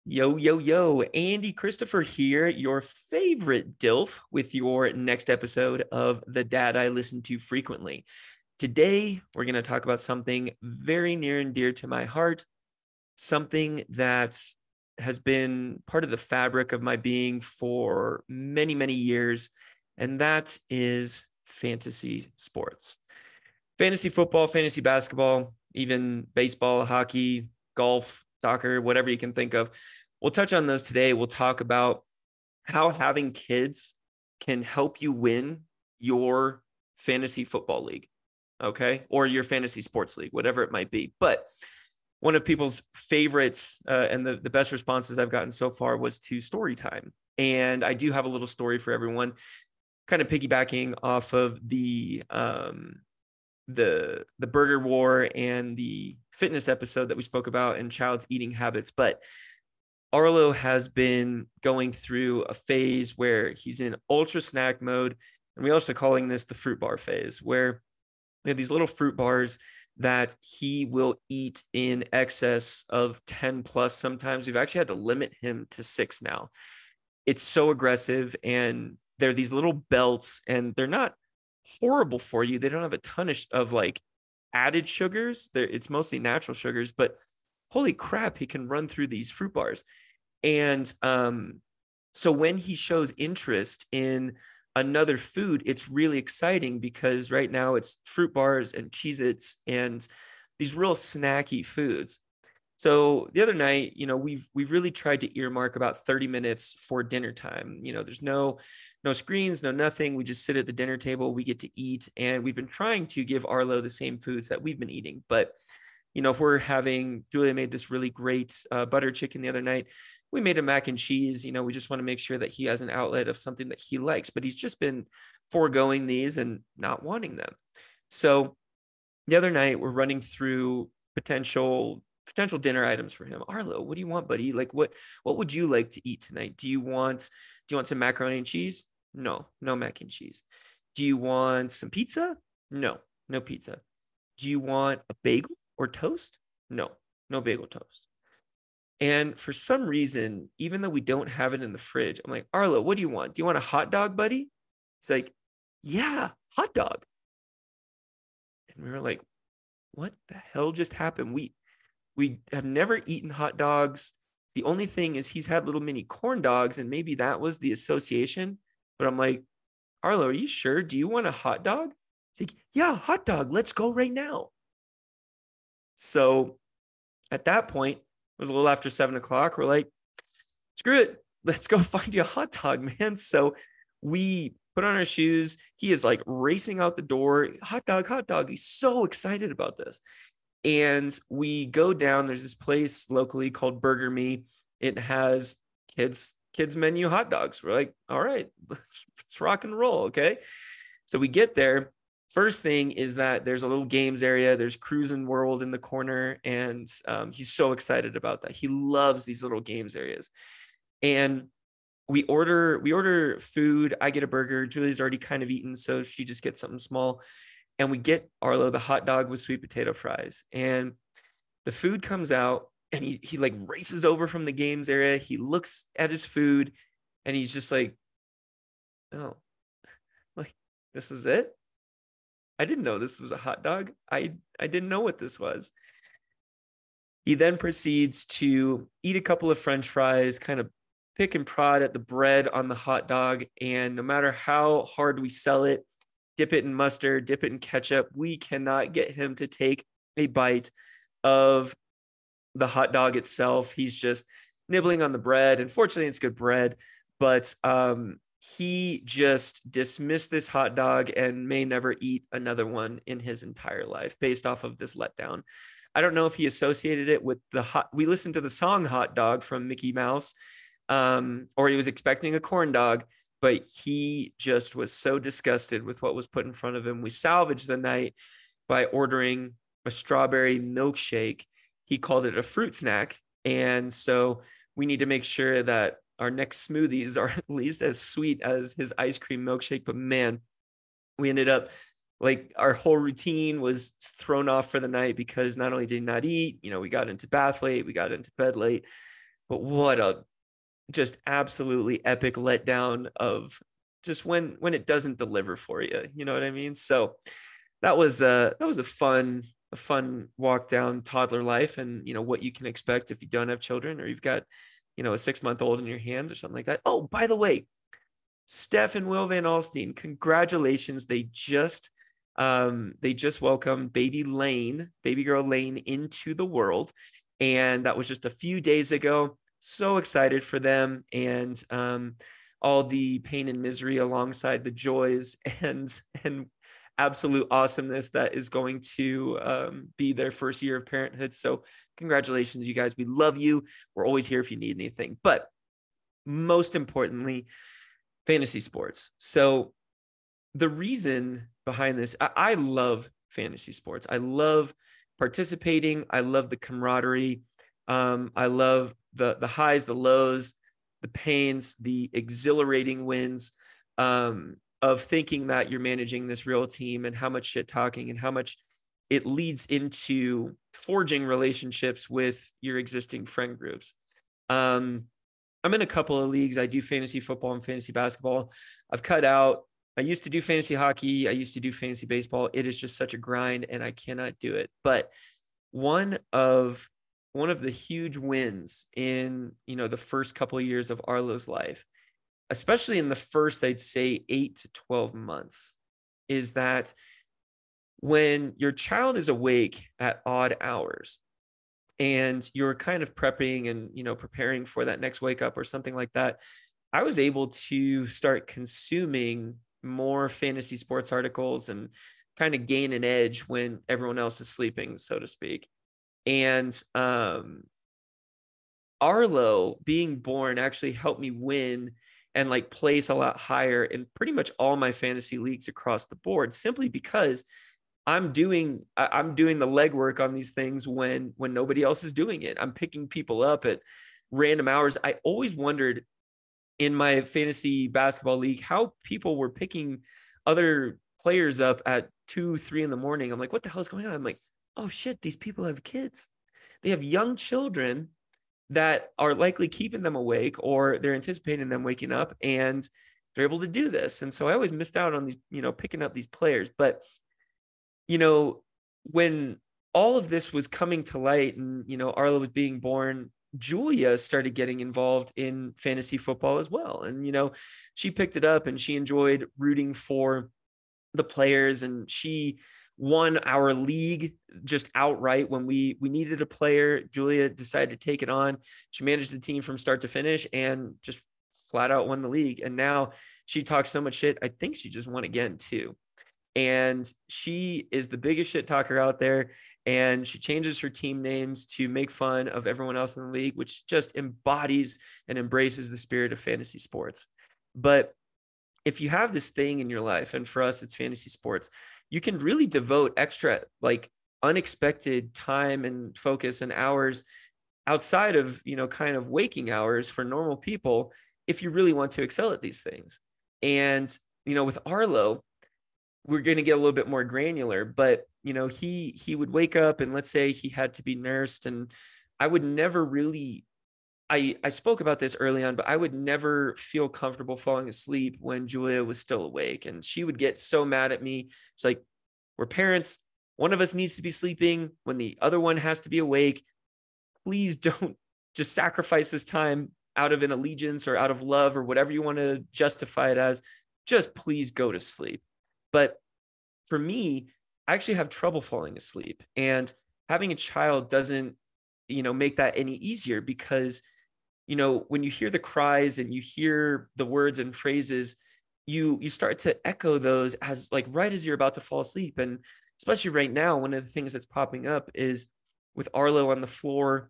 Yo, yo, yo, Andy Christopher here, your favorite DILF with your next episode of The Dad I Listen to Frequently. Today, we're going to talk about something very near and dear to my heart, something that has been part of the fabric of my being for many, many years, and that is fantasy sports. Fantasy football, fantasy basketball, even baseball, hockey, golf, soccer, whatever you can think of. We'll touch on those today. We'll talk about how having kids can help you win your fantasy football league, okay? Or your fantasy sports league, whatever it might be. But one of people's favorites and the best responses I've gotten so far was to story time. And I do have a little story for everyone, kind of piggybacking off of the burger war and the fitness episode that we spoke about and child's eating habits. But Arlo has been going through a phase where he's in ultra snack mode. And we also calling this the fruit bar phase, where we have these little fruit bars that he will eat in excess of 10 plus. Sometimes we've actually had to limit him to 6 now. It's so aggressive, and they're these little belts, and they're not horrible for you. They don't have a ton of like added sugars. It's mostly natural sugars, but holy crap, he can run through these fruit bars. And so when he shows interest in another food, it's really exciting because right now it's fruit bars and Cheez-Its and these real snacky foods. So the other night, we've really tried to earmark about 30 minutes for dinner time. There's no screens, no nothing. We just sit at the dinner table, we get to eat, and we've been trying to give Arlo the same foods that we've been eating. But if we're having, Julia made this really great butter chicken the other night. We made a mac and cheese. We just want to make sure that he has an outlet of something that he likes, but he's just been foregoing these and not wanting them. So the other night we're running through potential dinner items for him. Arlo, what do you want, buddy? Like what would you like to eat tonight? Do you want some macaroni and cheese? No mac and cheese. Do you want some pizza? No pizza. Do you want a bagel or toast? No bagel toast. And for some reason, even though we don't have it in the fridge, I'm like, Arlo, what do you want? Do you want a hot dog, buddy? He's like, yeah, hot dog. And we were like, what the hell just happened? We have never eaten hot dogs. The only thing is he's had little mini corn dogs, and maybe that was the association. But I'm like, Arlo, are you sure? Do you want a hot dog? He's like, yeah, hot dog. Let's go right now. So at that point, it was a little after 7:00. We're like, screw it. Let's go find you a hot dog, man. So we put on our shoes. He is like racing out the door. Hot dog. He's so excited about this. And we go down. There's this place locally called Burger Me. It has kids menu hot dogs. We're like, all right, let's rock and roll. Okay. So we get there. First thing is that there's a little games area. There's Cruisin' World in the corner, and he's so excited about that. He loves these little games areas. And we order food. I get a burger. Julie's already kind of eaten, so she just gets something small. And we get Arlo the hot dog with sweet potato fries. And the food comes out, and he like races over from the games area. He looks at his food, and he's just like, oh, like, this is it? I didn't know this was a hot dog. I didn't know what this was. He then proceeds to eat a couple of French fries, kind of pick and prod at the bread on the hot dog. And no matter how hard we sell it, dip it in mustard, dip it in ketchup, we cannot get him to take a bite of the hot dog itself. He's just nibbling on the bread. Unfortunately, it's good bread, but he just dismissed this hot dog and may never eat another one in his entire life based off of this letdown. I don't know if he associated it with we listened to the song Hot Dog from Mickey Mouse, or he was expecting a corn dog, but he just was so disgusted with what was put in front of him. We salvaged the night by ordering a strawberry milkshake. He called it a fruit snack. And so we need to make sure that our next smoothies are at least as sweet as his ice cream milkshake. But man, we ended up like our whole routine was thrown off for the night because not only did he not eat, we got into bath late, we got into bed late. But what a just absolutely epic letdown of just when it doesn't deliver for you. You know what I mean? So that was a fun walk down toddler life, and what you can expect if you don't have children or you've got a 6-month-old in your hands or something like that. Oh, by the way, Steph and Will Van Alstine, congratulations. They just welcomed baby girl Lane into the world. And that was just a few days ago. So excited for them, and all the pain and misery alongside the joys and absolute awesomeness that is going to be their first year of parenthood. So congratulations, you guys. We love you. We're always here if you need anything. But most importantly, fantasy sports. So the reason behind this, I love fantasy sports. I love participating. I love the camaraderie. I love the highs, the lows, the pains, the exhilarating wins, of thinking that you're managing this real team, and how much shit talking and how much it leads into forging relationships with your existing friend groups. I'm in a couple of leagues. I do fantasy football and fantasy basketball. I've cut out. I used to do fantasy hockey. I used to do fantasy baseball. It is just such a grind, and I cannot do it. But one of the huge wins in the first couple of years of Arlo's life, especially in the first, I'd say 8 to 12 months, is that when your child is awake at odd hours and you're kind of prepping and preparing for that next wake up or something like that, I was able to start consuming more fantasy sports articles and kind of gain an edge when everyone else is sleeping, so to speak. And Arlo being born actually helped me win and like place a lot higher in pretty much all my fantasy leagues across the board, simply because I'm doing the legwork on these things when nobody else is doing it. I'm picking people up at random hours. I always wondered in my fantasy basketball league how people were picking other players up at 2-3 in the morning. I'm like, what the hell is going on? I'm like, oh shit, these people have kids. They have young children that are likely keeping them awake, or they're anticipating them waking up, and they're able to do this. And so I always missed out on these, picking up these players. But when all of this was coming to light and Arlo was being born, Julia started getting involved in fantasy football as well. And she picked it up and she enjoyed rooting for the players, and she won our league just outright when we needed a player. Julia decided to take it on. She managed the team from start to finish and just flat out won the league. And now she talks so much shit. I think she just won again too. And she is the biggest shit talker out there. And she changes her team names to make fun of everyone else in the league, which just embodies and embraces the spirit of fantasy sports. But if you have this thing in your life, and for us, it's fantasy sports, you can really devote extra, like unexpected time and focus and hours outside of, kind of waking hours for normal people, if you really want to excel at these things. And, with Arlo, we're going to get a little bit more granular, but, he would wake up and let's say he had to be nursed, and I would never really, I spoke about this early on, but I would never feel comfortable falling asleep when Julia was still awake. And she would get so mad at me. It's like, we're parents. One of us needs to be sleeping when the other one has to be awake. Please don't just sacrifice this time out of an allegiance or out of love or whatever you want to justify it as. Just please go to sleep. But for me, I actually have trouble falling asleep. And having a child doesn't, make that any easier, because when you hear the cries and you hear the words and phrases, you start to echo those as like right as you're about to fall asleep. And especially right now, one of the things that's popping up is with Arlo on the floor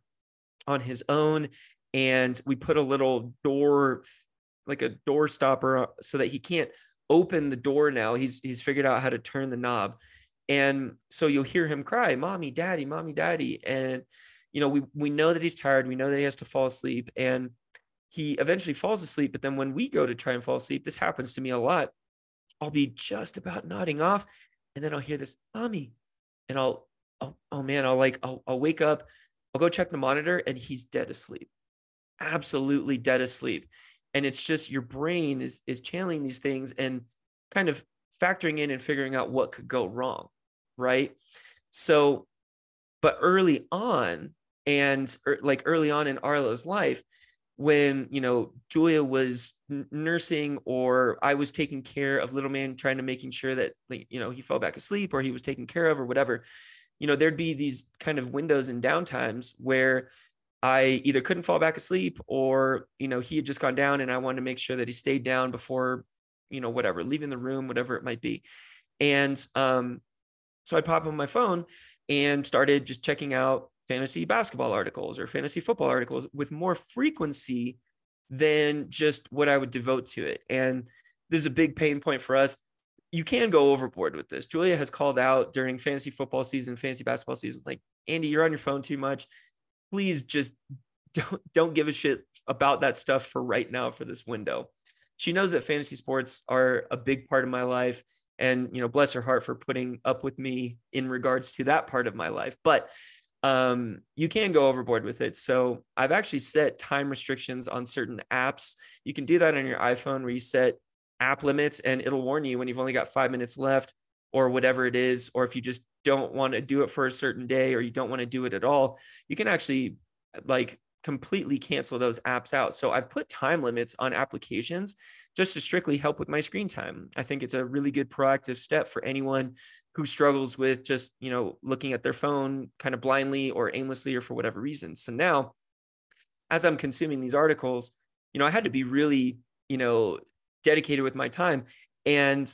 on his own, and we put a little door, like a door stopper, so that he can't open the door now. He's figured out how to turn the knob. And so you'll hear him cry, mommy, daddy, mommy, daddy. And we know that he's tired. We know that he has to fall asleep, and he eventually falls asleep. But then when we go to try and fall asleep, this happens to me a lot. I'll be just about nodding off, and then I'll hear this, mommy, and I'll wake up. I'll go check the monitor, and he's dead asleep. absolutely dead asleep. And it's just your brain is channeling these things and kind of factoring in and figuring out what could go wrong, right? So, but early on, and like early on in Arlo's life, when, you know, Julia was nursing, or I was taking care of little man, trying to making sure that, like, you know, he fell back asleep or he was taken care of or whatever, you know, there'd be these kind of windows and downtimes where I either couldn't fall back asleep, or, you know, he had just gone down and I wanted to make sure that he stayed down before, you know, whatever, leaving the room, whatever it might be. And so I'd pop on my phone and started just checking out fantasy basketball articles or fantasy football articles with more frequency than just what I would devote to it. And this is a big pain point for us. You can go overboard with this. Julia has called out during fantasy football season, fantasy basketball season, like, Andy, you're on your phone too much. Please just don't give a shit about that stuff for right now, for this window. She knows that fantasy sports are a big part of my life. And, you know, bless her heart for putting up with me in regards to that part of my life. But you can go overboard with it. So I've actually set time restrictions on certain apps. You can do that on your iPhone, where you set app limits and it'll warn you when you've only got 5 minutes left or whatever it is. Or if you just don't want to do it for a certain day, or you don't want to do it at all, you can actually like completely cancel those apps out. So I've put time limits on applications just to strictly help with my screen time. I think it's a really good proactive step for anyone who struggles with just, you know, looking at their phone kind of blindly or aimlessly or for whatever reason. So now, as I'm consuming these articles, you know, I had to be really, you know, dedicated with my time. And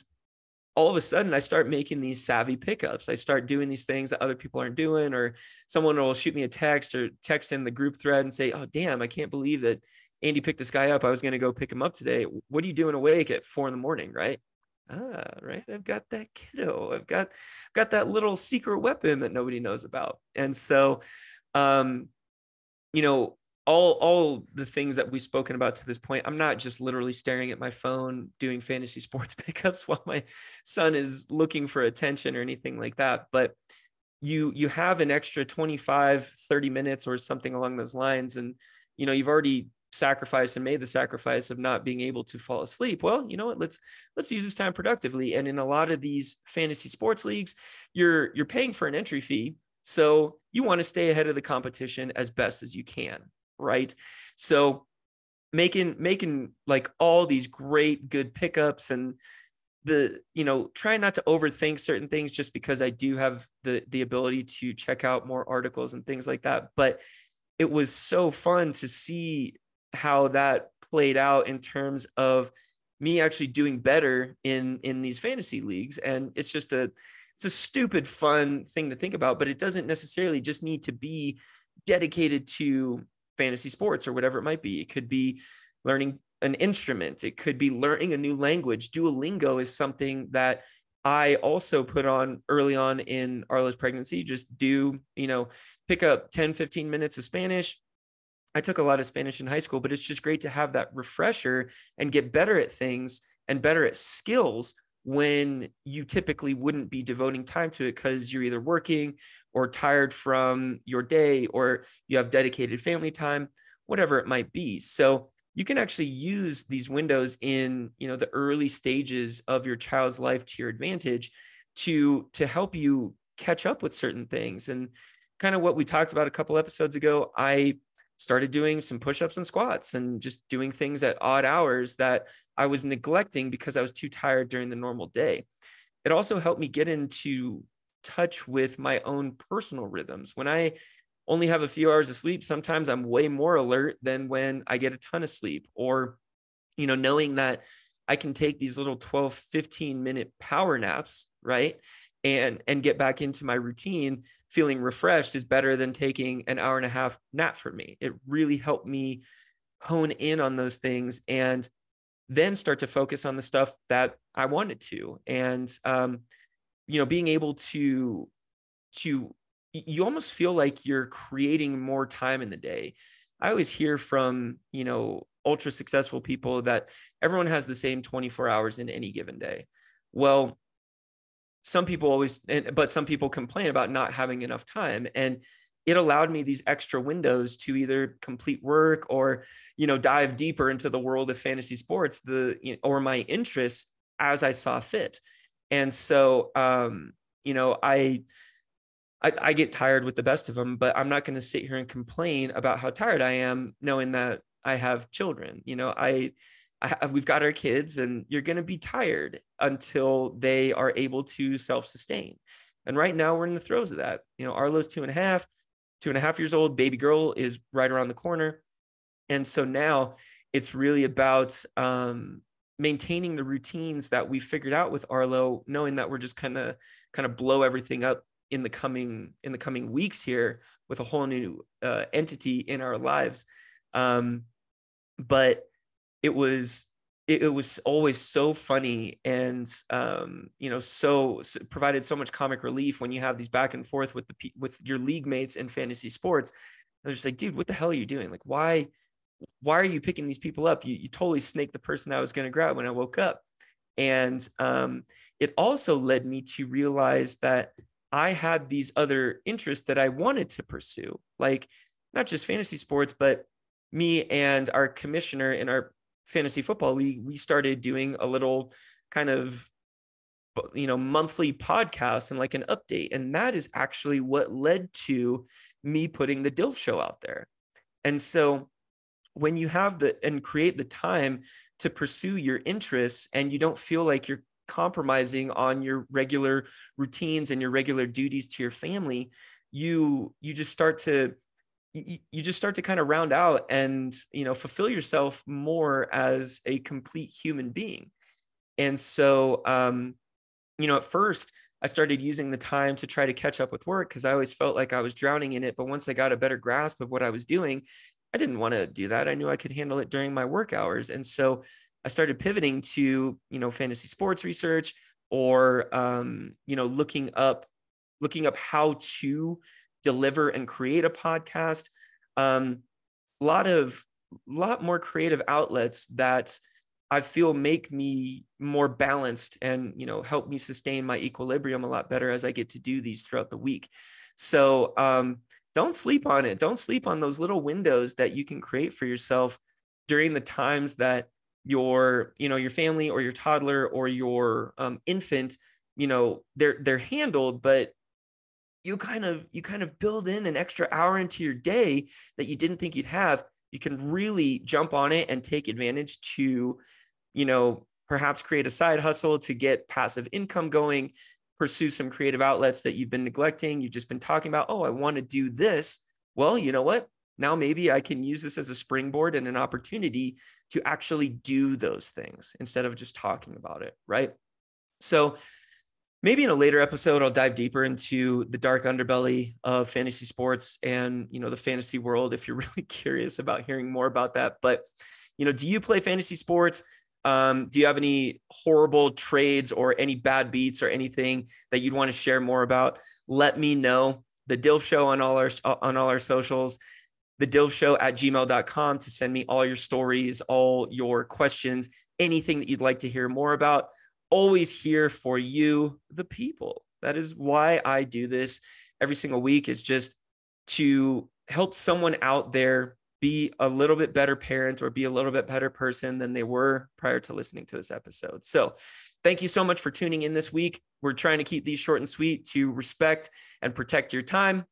all of a sudden I start making these savvy pickups. I start doing these things that other people aren't doing, or someone will shoot me a text or text in the group thread and say, oh, damn, I can't believe that Andy picked this guy up. I was going to go pick him up today. What are you doing awake at 4 a.m, right? Right. I've got that kiddo. I've got that little secret weapon that nobody knows about. And so, you know, all the things that we've spoken about to this point, I'm not just literally staring at my phone doing fantasy sports pickups while my son is looking for attention or anything like that. But you have an extra 25, 30 minutes or something along those lines. And, you know, you've already sacrificed and made the sacrifice of not being able to fall asleep. Well, you know what, let's use this time productively. And in a lot of these fantasy sports leagues, you're paying for an entry fee. So you want to stay ahead of the competition as best as you can, right? So making like all these great, good pickups, and trying not to overthink certain things just because I do have the ability to check out more articles and things like that. But it was so fun to see how that played out in terms of me actually doing better in these fantasy leagues. And it's a stupid fun thing to think about, but it doesn't necessarily just need to be dedicated to fantasy sports or whatever it might be. It could be learning an instrument. It could be learning a new language. Duolingo is something that I also put on early on in Arlo's pregnancy. Just pick up 10, 15 minutes of Spanish. I took a lot of Spanish in high school, but it's just great to have that refresher and get better at things and better at skills when you typically wouldn't be devoting time to it because you're either working or tired from your day, or you have dedicated family time, whatever it might be. So you can actually use these windows in, the early stages of your child's life to your advantage to help you catch up with certain things. And kind of what we talked about a couple episodes ago, I started doing some push-ups and squats and just doing things at odd hours that I was neglecting because I was too tired during the normal day. It also helped me get into touch with my own personal rhythms. When I only have a few hours of sleep, sometimes I'm way more alert than when I get a ton of sleep, or, knowing that I can take these little 12, 15-minute power naps, right? And get back into my routine feeling refreshed is better than taking an hour and a half nap for me. It really helped me hone in on those things and then start to focus on the stuff that I wanted to. And, being able to you almost feel like you're creating more time in the day. I always hear from, ultra successful people that everyone has the same 24 hours in any given day. Well, some people complain about not having enough time. And it allowed me these extra windows to either complete work or, dive deeper into the world of fantasy sports, or my interests as I saw fit. And so, I get tired with the best of them, but I'm not going to sit here and complain about how tired I am, knowing that I have children. We've got our kids, and you're going to be tired until they are able to self-sustain. And right now we're in the throes of that. Arlo's 2.5 years old. Baby girl is right around the corner. And so now it's really about maintaining the routines that we figured out with Arlo, knowing that we're just kind of blow everything up in the coming weeks here with a whole new entity in our lives. But it was always so funny, and so provided so much comic relief when you have these back and forth with your league mates in fantasy sports. They're just like, dude, what the hell are you doing? Like, why are you picking these people up? You totally snaked the person I was going to grab when I woke up. And it also led me to realize that I had these other interests that I wanted to pursue, like not just fantasy sports, but me and our commissioner in our fantasy football league, we started doing a little kind of, monthly podcast and like an update. And that is actually what led to me putting the D.I.L.F show out there. And so when you have and create the time to pursue your interests, and you don't feel like you're compromising on your regular routines and your regular duties to your family, you just start to kind of round out and, fulfill yourself more as a complete human being. And so, at first I started using the time to try to catch up with work, because I always felt like I was drowning in it. But once I got a better grasp of what I was doing, I didn't want to do that. I knew I could handle it during my work hours. And so I started pivoting to, fantasy sports research, or, looking up how to deliver and create a podcast. A lot more creative outlets that I feel make me more balanced and, help me sustain my equilibrium a lot better as I get to do these throughout the week. So, don't sleep on it. Don't sleep on those little windows that you can create for yourself during the times that your family or your toddler or your infant, they're handled, but you kind of build in an extra hour into your day that you didn't think you'd have. You can really jump on it and take advantage to, perhaps create a side hustle to get passive income going, pursue some creative outlets that you've been neglecting. You've just been talking about, oh, I want to do this. Well, you know what? Now maybe I can use this as a springboard and an opportunity to actually do those things instead of just talking about it, right? So maybe in a later episode, I'll dive deeper into the dark underbelly of fantasy sports and, the fantasy world, if you're really curious about hearing more about that. But, do you play fantasy sports? Do you have any horrible trades or any bad beats or anything that you'd want to share more about? Let me know. The D.I.L.F show on all our socials, thedilfshow@gmail.com to send me all your stories, all your questions, anything that you'd like to hear more about. Always here for you, the people. That is why I do this every single week, is just to help someone out there be a little bit better parent or be a little bit better person than they were prior to listening to this episode. So thank you so much for tuning in this week. We're trying to keep these short and sweet to respect and protect your time.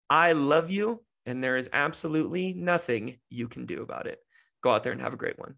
I love you, and there is absolutely nothing you can do about it. Go out there and have a great one.